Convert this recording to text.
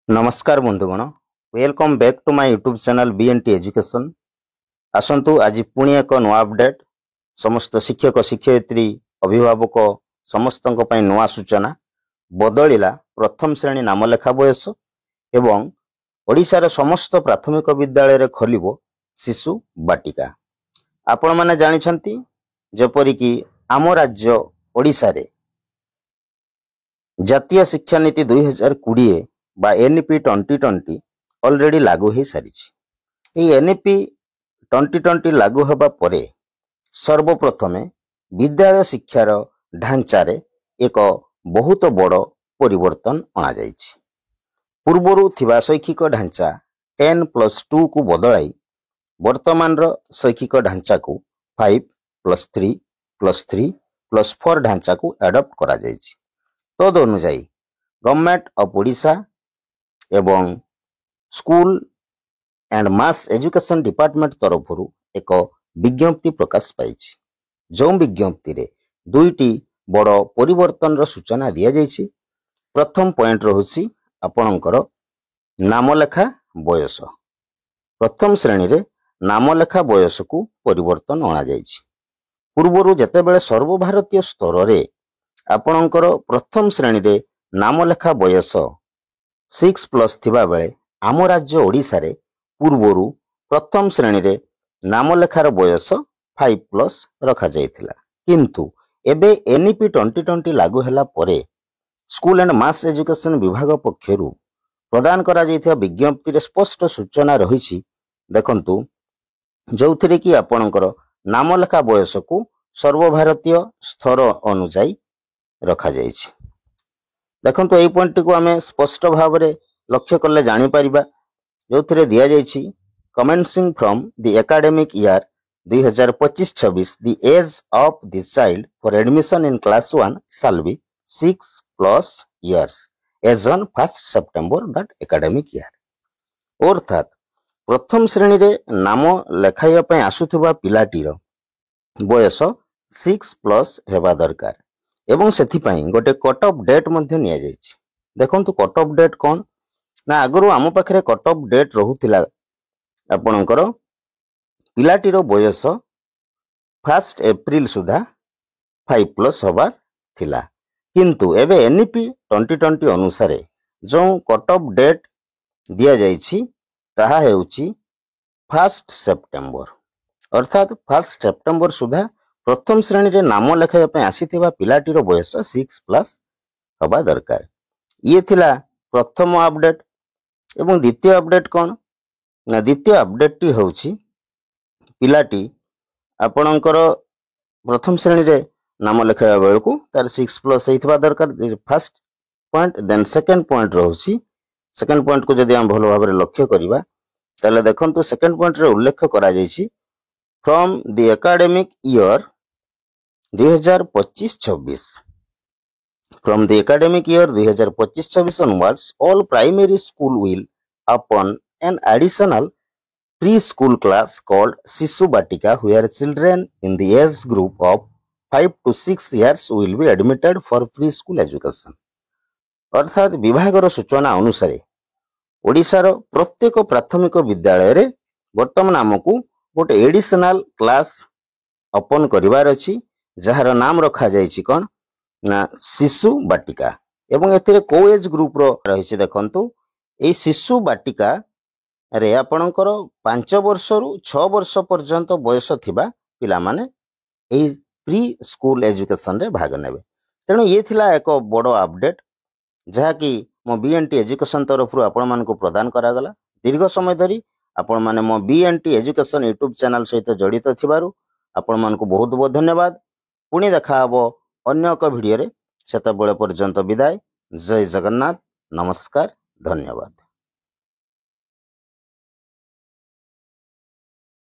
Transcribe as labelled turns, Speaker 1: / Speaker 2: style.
Speaker 1: नमस्कार बंधुगण, welcome back to my YouTube channel BNT education. आसंतु आज पुणी एक नुआ अपडेट समस्त शिक्षक शिक्षयित्री अभिभावक समस्त नुआ सूचना बदलिला प्रथम श्रेणी नामलेखा बयस एवं ओडिशार समस्त प्राथमिक विद्यालय खोलिबो शिशु बाटिका। आपण माने जानिछंती जेपरिकी आम राज्य ओडिशा रे जातीय शिक्षा नीति 2020 बा एनईपी 2020 ऑलरेडी लागू हो सारी। एनईपी 2020 लागू होगा परे सर्वप्रथमे विद्यालय शिक्षार ढांचारे एक बहुत बड़ परिवर्तन अणा जाइछि। पूर्वरु थिबा शैक्षिक ढांचा 10+2 को बदलाई वर्तमान शैक्षिक ढांचा को 5+3+3+4 ढांचा को एडप्ट करा जाइछि। तद अनुसार गवर्नमेंट ऑफ ओडिशा एवं school and mass education department तरफ एक विज्ञप्ति प्रकाश पाई। जो विज्ञप्ति रे दुईटी बड़ परिवर्तन सूचना दि जाइछि। प्रथम पॉइंट रहुछि आपणकर नामलेखा बयस। प्रथम श्रेणी रे नामलेखा बयस को परिवर्तन अणा जाइछि। पूर्वरु जेतेबेले सर्वभारतीय स्तर रे आपणकर प्रथम श्रेणी रे नामलेखा बयस 6+ थिबा बेले आम राज्य ओडिशा रे पूर्वरु प्रथम श्रेणी रे नामलेखार बयस 5+ रखा जाइथिला। किंतु एबे एनईपी 2020 लागू हैला परे स्कूल एंड मास एजुकेशन विभाग पक्षरु प्रदान करा जाइथिया विज्ञप्ति रे स्पष्ट सूचना रहिछि। देखंतु जोथिरे कि आपणकर नामलेखा बयस को सर्वभारतीय स्तर अनुसार रखा जाइछि। देखंतु एई पॉइंट को आमे स्पष्ट भाव रे लक्ष्य करले जानि परिबा। जोथिरे दिया जाइछि commencing from the academic year 2025-26 the age of the child for admission in class 1 shall be 6+ years age on 1 September that academic year. अर्थात प्रथम श्रेणी रे नाम लेखाइया पय आसुथबा पिलाटीर बयस 6+ हेबा दरकार एवं सेथिपाई गोटे कट ऑफ डेट मध्य निया जाइछि। देखंतु कट ऑफ डेट कोन ना आगरु आम पाखरे कट ऑफ डेट रहुतिला आपणकर पिलाटीर बयस 1 April सुधा 5+ हबार थिला। किंतु एबे एनईपी 2020 अनुसार जो कट ऑफ डेट दिया जाइछि ताहा हेउछि 1 September। अर्थात 1 September सुधा प्रथम श्रेणी रे नाम लेखाइया पय आसीथिबा पिलाटीर बयस 6+ हबा दरकार। ये थिला प्रथम अपडेट। एवं द्वितीय अपडेट कोन ना द्वितीय अपडेट टी होउछि पिलाटी आपणकर प्रथम श्रेणी रे नाम लेखाइया बेलकु तार 6+ हेइथिबा दरकार। First point then second point रहुछि। सेकंड पॉइंट को जदि हम भलो भाबरे लक्ष्य करिबा ताले देखंतु सेकंड पॉइंट रे उल्लेख करा जाइछि from the academic year 2025-26 from the academic year 2025-26 onwards all primary school will open an additional preschool class called Shishu Batika where children in the age group of 5 to 6 years will be admitted for preschool education। अर्थात विभागर सूचना अनुसार ओडिशार प्रत्येक प्राथमिक विद्यालय रे वर्तमान आमको गोटे एडिशनल क्लास ओपन करिवार अछि जहार नाम रखा जाइछि कोन ना शिशु बाटिका। एवं एथिरे को एज ग्रुप रो रहिछि देखंतु ए शिशु बाटिका रे आपणकर 5 वर्ष रु 6 वर्ष पर्यंत बयस थिबा पिला माने ए प्री स्कूल एजुकेशन रे भाग नेबे। तेणु ये थिला एक बड़ अपडेट जहा कि मो बीएनटी एजुकेशन तरफ आपण मानको प्रदान करा गला। दीर्घ समय धरी आपण माने मो बीएनटी एजुकेशन यूट्यूब चैनल सहित जड़ित थिबारु आपण मानको बहुत बहुत धन्यवाद। पुणी देखा हबो अन्य एक वीडियो रे। सेतबेले पर्यंत विदाय। जय जगन्नाथ। नमस्कार। धन्यवाद।